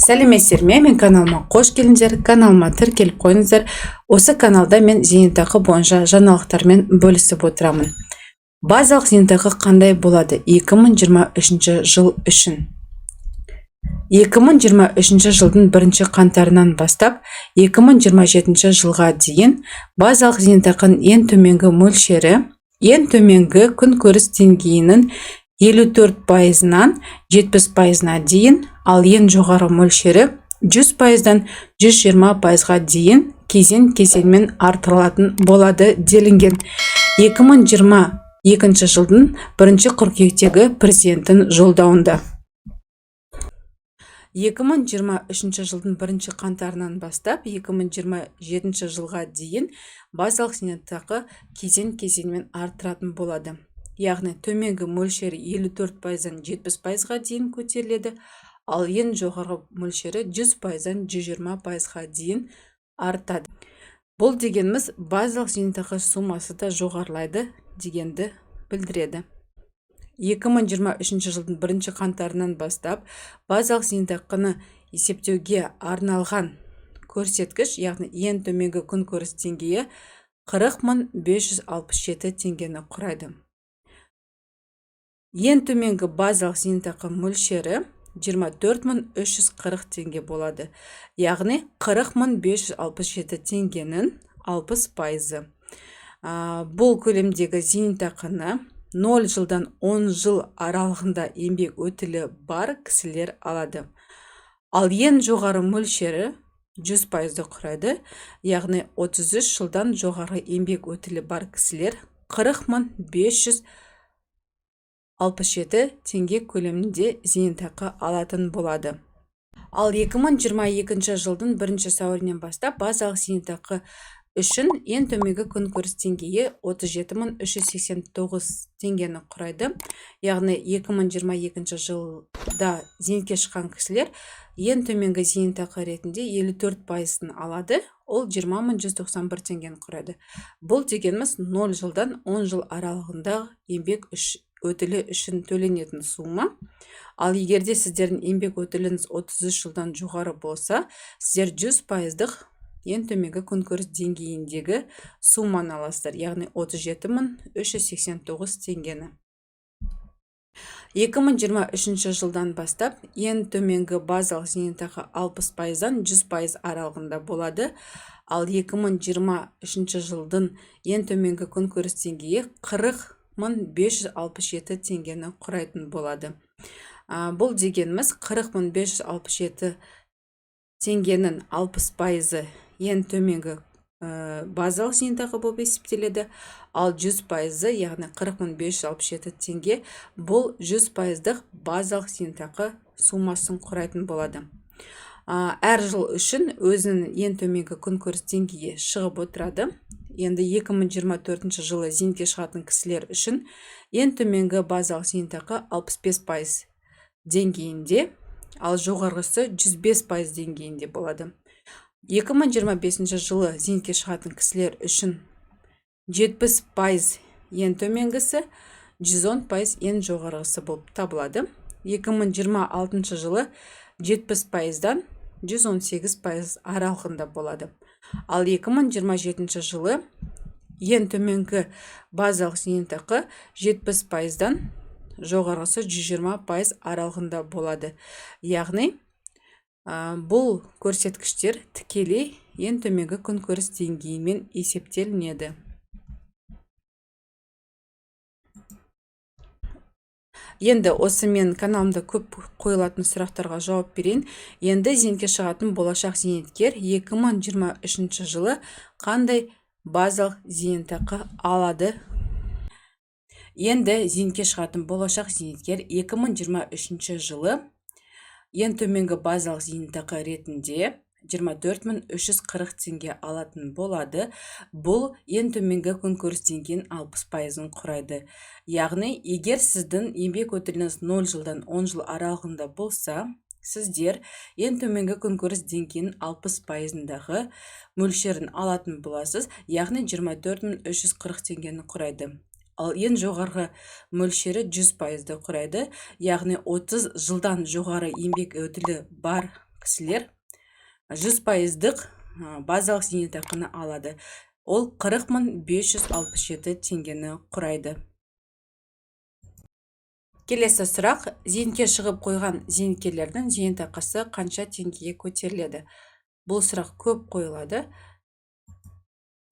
Сәлеметсіздер ме? Мен каналыма қош келдіңіздер. Каналыма тіркеліп қойыңыздар. Осы каналда мен зейнетақы бойынша жаңалықтармен бөлісіп отырамын. Базалық зейнетақы қандай болады 2023 жыл үшін? 2023 жылдың 1 қаңтарынан бастап 2027 жылға дейін базалық зейнетақының ең төменгі мөлшері ең төменгі күнкөріс деңгейінің 54%-нан 70%-на дейін, ал ең жоғары мөлшері 100%-дан 120%-ға дейін кезең-кезеңмен артылатын болады делінген 2022 жылдың 1 қыркүйектегі президенттің жолдауында. 2023 жылдың 1 қаңтарынан бастап 2027 жылға дейін базалық зейнетақы кезең-кезеңмен артыратын болады. Яғни төменгі мөлшері 54%-дан 70%-ға дейін көтеріледі, ал ең жоғары мөлшері 100%-дан 120%-ға дейін артады. Бұл дегеніміз базалық зейнетақы суммасы да жоғарылайды дегенді білдіреді. 2023 жылдың 1 қаңтарынан бастап базалық зейнетақыны есептеуге арналған көрсеткіш, яғни ең төменгі күнкөріс деңгейі 40.567 теңгені құрайды. Ең төменгі базалық зейнетақы мөлшері 24.340 теңге болады. Яғни 40.567 теңгенің 60%. Бұл көлемдегі зейнетақыны 0 жылдан 10 жыл аралығында еңбек өтілі бар кісілер алады. Ал ең жоғары мөлшері 100%-ды құрайды. Яғни 33 жылдан жоғары еңбек өтілі бар кісілер 40.567 теңге көлемінде зейнетақы алатын болады. Ал 2022 жылдың 1 сәуірінен бастап базалық зейнетақы үшін ең төменгі күнкөріс деңгейі 37.389 теңгені құрайды. Яғни 2022 жылда зейнетке шыққан кісілер ең төменгі зейнетақы ретінде 54%-ын алады, ол 20.191 теңгені құрайды. Бұл дегеніміз 0 жылдан 10 жыл аралығында еңбек өтілі үшін төленетін сумма. Ал егерде сіздердің еңбек өтіліңіз 33 жылдан жоғары болса, сіздер 100%-дық ең төменгі күнкөріс деңгейіндегі сумманы аласыздар, яғни 37.389 теңгені. 2023 жылдан бастап ең төменгі базалық зейнетақы 60%-дан 100% аралығында болады, ал 2023 жылдың ең төменгі күнкөріс деңгейі 40.567 теңгені құрайтын болады. Бұл дегеніміз 40.567 теңгенің 60%-ы ең төменгі базалық зейнетақы болып есептеледі, ал 100%-ы, яғни 40.567 теңге, бұл 100%-дық базалық зейнетақы суммасын құрайтын болады. Әр жыл үшін өзінің ең төменгі күнкөріс деңгейі шығып отырады. Енді 2024 жылы зейнетке шығатын кісілер үшін ең төменгі базалық зейнетақы 65% деңгейінде, ал жоғарғысы 105% деңгейінде болады. 2025 жылы зейнетке шығатын кісілер үшін 70% ең төменгісі, 110% ең жоғарғысы болып табылады. 2026 жылы 70%-дан 118% аралығында болады. Ал 2027 жылы ең төменгі базалық зейнетақы 70%-дан жоғарғысы 120% аралығында болады. Яғни бұл көрсеткіштер тікелей ең төменгі күнкөріс деңгейімен есептелінеді. Енді осы мен каналымда көп қойылатын сұрақтарға жауап берейін. Енді зейнетке шығатын болашақ зейнеткер 2023 жылы қандай базалық зейнетақы алады? Енді зейнетке шығатын болашақ зейнеткер 2023 жылы ең төменгі базалық зейнетақы ретінде 24.340 теңге алатын болады. Бұл ең төменгі күнкөріс деңгейінің 60%-ын құрайды. Яғни, егер сіздің еңбек өтіліңіз 0 жылдан 10 жыл аралығында болса, сіздер ең төменгі күнкөріс деңгейінің 60%-дағы мөлшерін алатын боласыз, яғни 24.340 теңгені құрайды. Ал ең жоғарғы мөлшері 100%-ды құрайды, яғни 30 жылдан жоғары еңбек өтілі бар кісілер 100% базалық зейнетақыны алады. Ол 40.567 теңгені құрайды. Келесі сұрақ: зейнетке шығып қойған зейнеткерлердің зейнетақысы қанша теңгеге көтеріледі? Бұл сұрақ көп қойылады.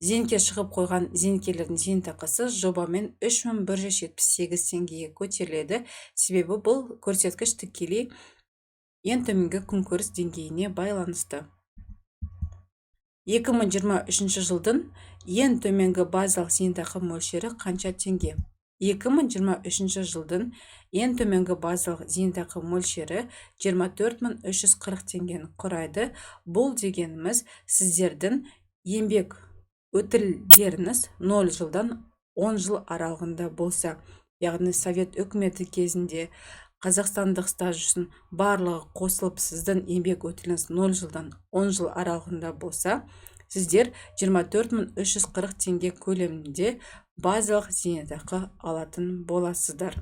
Зейнетке шығып қойған зейнеткерлердің зейнетақысы жобамен 3178 теңгеге көтеріледі. Себебі бұл көрсеткіш тікелей ең төменгі күнкөріс деңгейіне байланысты. 2023 жылдың ең төменгі базалық зейнетақы мөлшері қанша теңге? 2023 жылдың ең төменгі базалық зейнетақы мөлшері 24.340 теңгені құрайды. Бұл дегеніміз сіздердің еңбек өтілдеріңіз 0 жылдан 10 жыл аралығында болса, яғни Совет үкіметі кезінде қазақстандық стаж үшін барлығы қосылып сіздің еңбек өтіліңіз 0 жылдан 10 жыл аралығында болса, сіздер 24.340 теңге көлемінде базалық зейнетақы алатын боласыздар.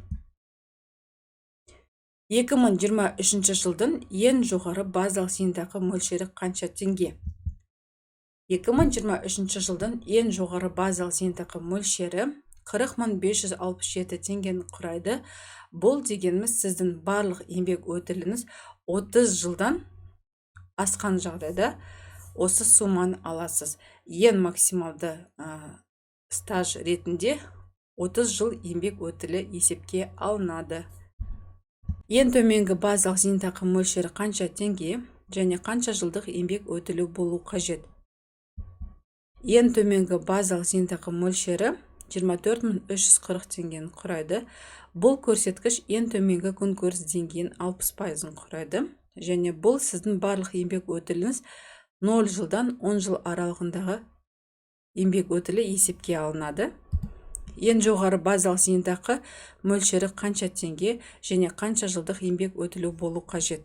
2023 жылдың ең жоғары базалық зейнетақы мөлшері қанша теңге? 2023 жылдың ең жоғары базалық зейнетақы мөлшері 40.567 теңгені құрайды. Бұл дегеніміз сіздің барлық еңбек өтіліңіз 30 жылдан асқан жағдайда осы суманы аласыз. Ең максималды стаж ретінде 30 жыл еңбек өтілі есепке алынады. Ең төменгі базалық зейнетақы мөлшері қанша теңге және қанша жылдық еңбек өтілі болу қажет? Ең төменгі базалық зейнетақы мөлшері 24.340 теңгені құрайды. Бұл көрсеткіш ең төменгі күнкөріс деңгейін 60%-ын құрайды. Және бұл сіздің барлық еңбек өтіліңіз 0 жылдан 10 жыл аралығындағы еңбек өтілі есепке алынады. Ең жоғары базалық зейнетақы мөлшері қанша теңге және қанша жылдық еңбек өтілі болу қажет?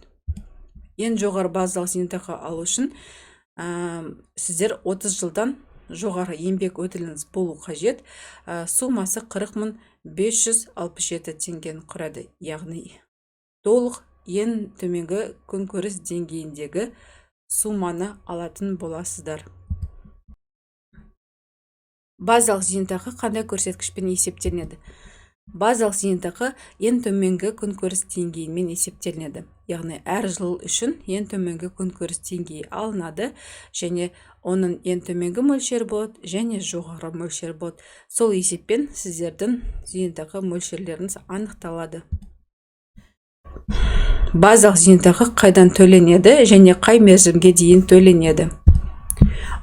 Ең жоғары базалық зейнетақы алу үшін сіздер 30 жылдан жоғары еңбек өтіліңіз болу қажет. Сумасы 40.567 теңгені құрады. Яғни толық ең төменгі күнкөріс деңгейіндегі суманы алатын боласыздар. Базалық зейнетақы қандай көрсеткішпен есептелінеді? Базалық зейнетақы ең төменгі күнкөріс деңгейімен есептелінеді. Яғни әр жыл үшін ең төменгі күнкөріс деңгейі алынады және оның ең төменгі мөлшері болады және жоғары мөлшері болады. Сол есеппен сіздердің зейнетақы мөлшерлеріңіз анықталады. Базалық зейнетақы қайдан төленеді және қай мерзімге дейін төленеді?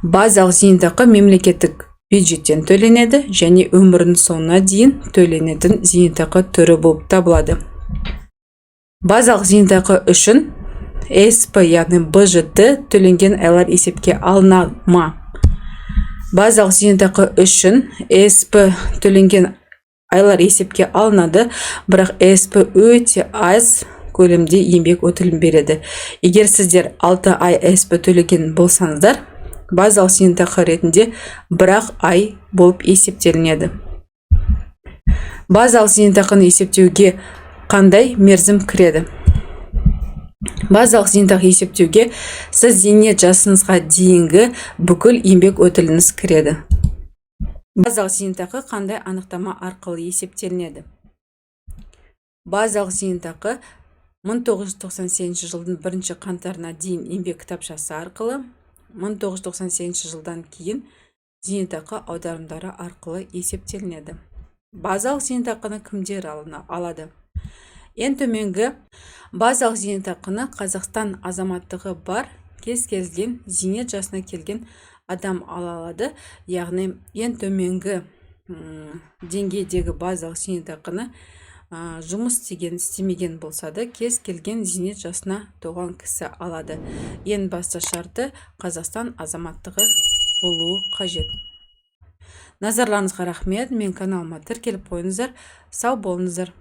Базалық зейнетақы мемлекеттік бюджеттен төленеді және өмірінің соңына дейін төленетін зейнетақы түрі болып табылады. Базалық зейнетақы үшін СП, яғни БЖТ төленген айлар есепке алынады ма? Базалық зейнетақы үшін СП төленген айлар есепке алынады, бірақ СП өте аз көлемде еңбек өтілін береді. Егер сіздер 6 ай СП төлеген болсаңыздар, базалық зейнетақы ретінде 1 ай болып есептелінеді. Базалық зейнетақыны есептеуге қандай мерзім кіреді? Базалық зейнетақы есептеуге сіз зейнет жасыңызға дейінгі бүкіл еңбек өтіліңіз кіреді. Базалық зейнетақы қандай анықтама арқылы есептелінеді? Базалық зейнетақы 1998 жылдың 1 қаңтарына дейін еңбек кітапшасы арқылы, 1998 жылдан кейін зейнетақы аударымдары арқылы есептелінеді. Базалық зейнетақыны кімдер алады? Ең төменгі базалық зейнетақыны Қазақстан азаматтығы бар кез келген зейнет жасына келген адам ала алады. Яғни ең төменгі деңгейдегі базалық зейнетақыны жұмыс істемеген болса да кез келген зейнет жасына толған кісі алады. Ең басты шарты Қазақстан азаматтығы болуы қажет. Назарларыңызға рахмет. Мен каналыма тіркеліп қойыңыздар. Сау болыңыздар.